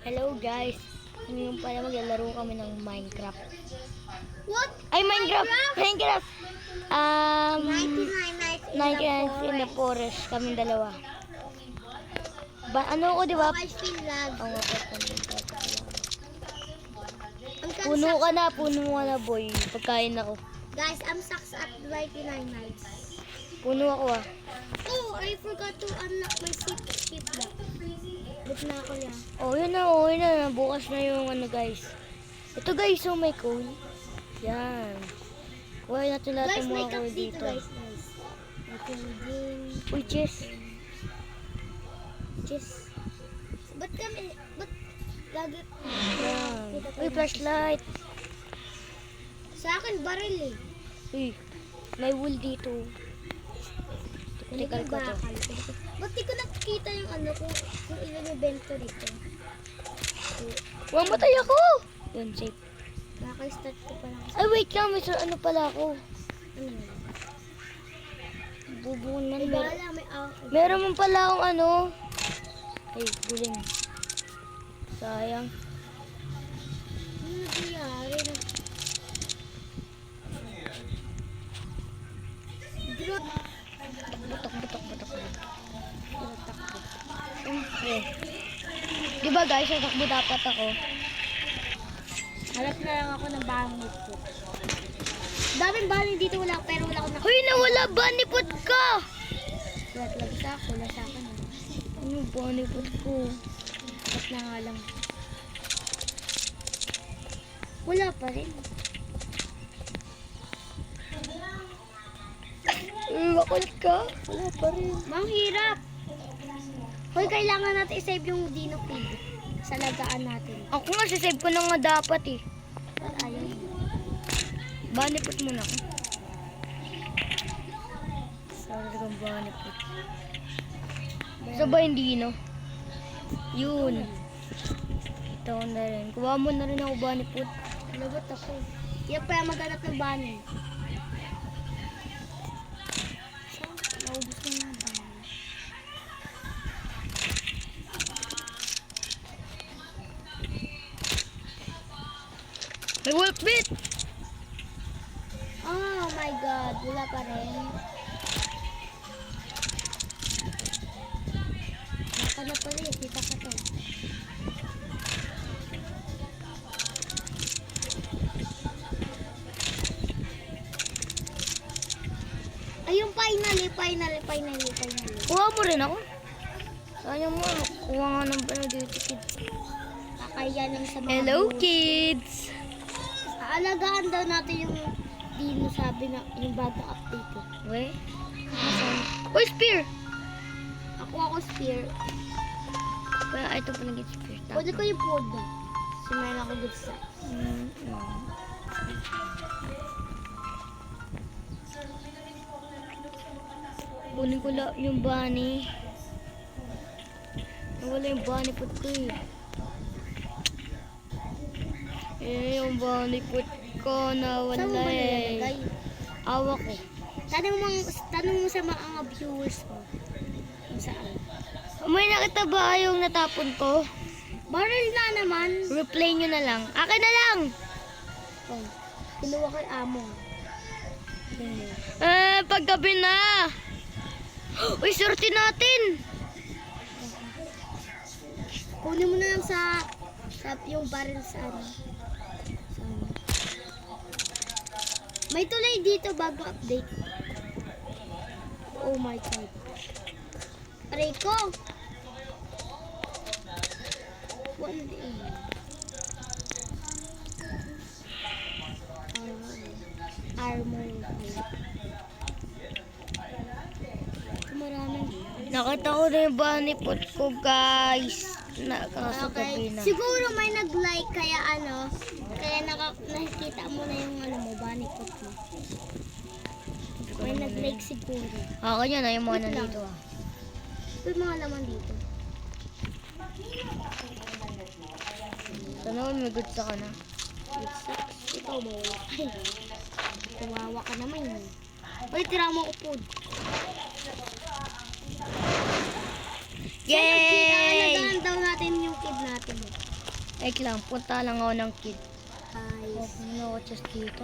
Hello guys, ngayon pala maglalaro kami ng Minecraft. What? Ay, Minecraft! 99 nights 99 in the forest, kaming dalawa. Ano ako, di ba? I feel lag. Oo nga, puno ka na, boy. Pagkain ako. Guys, I'm sucks at 99 nights. Puno ako ah. Oh, I forgot to unlock my ship lock. Ba't na ako yan? Oh, yun na. Bukas na yung ano guys. Ito guys, oh may coal. Yan. Kuha natin lahat Guys, ng may mga cup coal dito, dito. guys. Okay, din. Uy, chest. Ba't lagi? Yan. Uy, flashlight. Sa akin, baril eh. Uy, may wool dito. Tikal ko to. Ba't di ko nakikita yung ano kung ilan yung bento dito? Huwag matay ako! Yun, safe. Naka-start ko pa lang. Ay, wait lang. May ano pala ako. Ano yun? Bubuon man. Di ba alam, may Meron man pala akong ano. Ay, guling. Sayang. ano nangyari? Grot. Butok. Siyempre. Diba guys, natakbo dapat ako. Harap na lang ako ng bango ko. Daming baling dito pero wala akong Hoy, nawala bunny food ka! Lag sa ako, wala sa akin. Ano bunny food ko? Ba't na nga lang. Wala pa rin. Makulit ka? Wala pa rin. Mang hirap. Hoy, kailangan natin i-save yung Dino Pig sa lagaan natin. Ako nga, sisave ko na nga dapat eh. Ba't ayaw? Bunny food muna ako. Sorry kang bunny food. Sa ba hindi, no? Yun. Ito ko na rin. Kuha mo na rin ako bunny food. Lagot ako. Yan pa yung maghanap ng bunny. Naubos na nga bunny. May wolf bit! Oh my god, wala pa rin. Baka na pala eh, kita ka to. Ayun, finally. Kuha mo rin ako. Sayang mo, kuha nga ng ano dito, kids. Kakaya lang sa mga Hello, buhos. kids! Aalagaan daw natin yung dino, sabi na yung bagong update eh. We? Uy, spear! Ako spear. Kaya ito pa naging spear. Pwede ko yung pod. Sumayin ako good sa. Kunin ko lang yung bunny. Nawala yung bunny food ko eh. Yung bunny food ko nawala Saan mo ba eh. nilalagay? Awa ko. Tanong mo sa mga viewers mo. Kung saan. May nakita ba yung natapon ko? Barrel na naman. Replay nyo na lang. Akin na lang! Oh, kinuha ko yung amo. Paggabi na! Uy, sorti natin! Kunin mo na lang sa yung barrel sa ano. May tulay dito bago update. Oh my god. Aray ko! One day. Armor. Maraming. Nakita ko na yung bunny food ko, guys. Kaso gabi na. Siguro may nag-like kaya nakikita mo na yung ano mo, bunny food mo. May nag-like siguro. Ako yun, yung mga Wait lang. nandito ah. May mga laman dito. Sana may good sa ka na. Ikaw mawala. Ay, kawawa ka naman yun. Uy, tira mo ko food. Yay! Alagaan daw natin yung kid natin. Wait lang, punta lang ako ng kid. Guys. Open na ako just dito.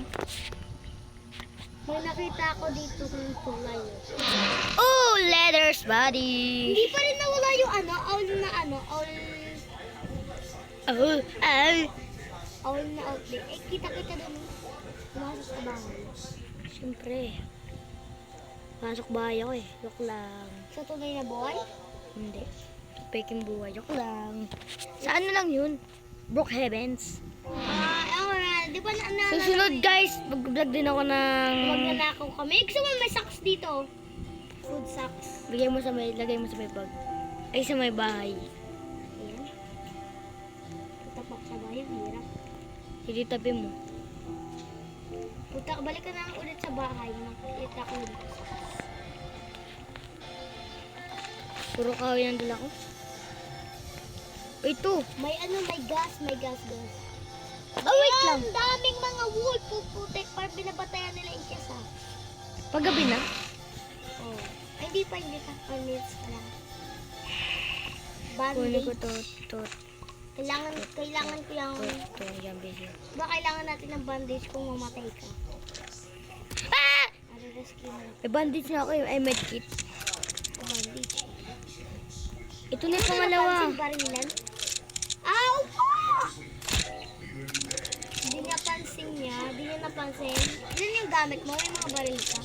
May nakita ako dito ng tulay. Oh, letters, buddy! Hindi pa rin nawala yung owl. Oh, oh. Owl na outlet. Eh, kita-kita doon. Pumasok sa bahay. Siyempre. Pasok bahay ako eh. Joke lang. Sa tunay na buhay? Hindi. Peking buhay. Joke lang. Sa ano lang yun? Brook Heavens. Di ba na Susunod guys, mag-vlog din ako ng... magnanakaw kami. Gusto mo may socks dito? Food socks. Lagay mo sa may bag. Ay, sa may bahay. Ayan. Tapak sa bahay, ang hirap. Hindi tabi mo. Balik ka na lang ulit sa bahay. Makikita ko yung socks. Puro kahoy ang dala ko. Ito. May gas guys. Oh, wait lang. Ang daming mga wool puputik para binabatayan nila yung kesa. Paggabi na. Oh. Ay, hindi pa. 1 minutes pa lang. Kunin ko Bandage. to. Kailangan ko yung... Yan, busy. Ba kailangan natin ng bandage kung mamatay ka? Ah! Rescue mo May bandage na ako eh. Ay, medkit. ng bandage. Ito na yung pangalawa. Napansin barilan? Ow! Ah! Hindi niya napansin. Ilan yung gamit mo? May mga baril ka?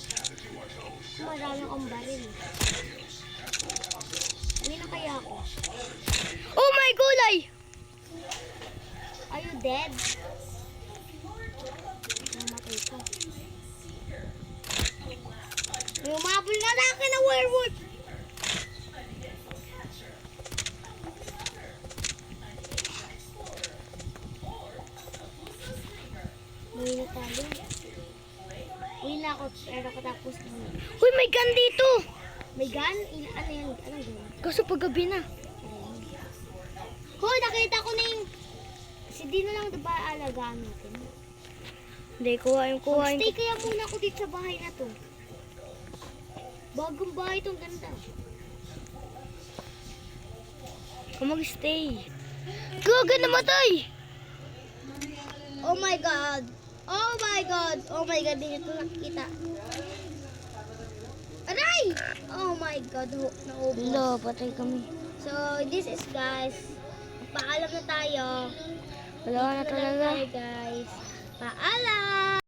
Marami akong baril. Uwi na kaya ako. Oh my gulay! Are you dead? Namatay ka. May umabol na akin na werewolf! Uwi na tayo. Uwi na ako pero katapos na. Uy, may gun dito! May gun? Ano yan? Anong gun? Kaso paggabi na. Hoy, nakita ko na yung... Si Dino lang diba alagaan natin? Hindi, kuhain ko. Stay kaya muna ako dito sa bahay na to. Bagong bahay itong ganda. Kung mag-stay. Gaga, namatay! Oh my God! Oh my God! Oh my God! Hindi ito nakikita. Aray! Oh my God! Naubos. Hello, patay kami. So, this is guys. Paalam na tayo. Wala na talaga. Tayo guys. Paalam!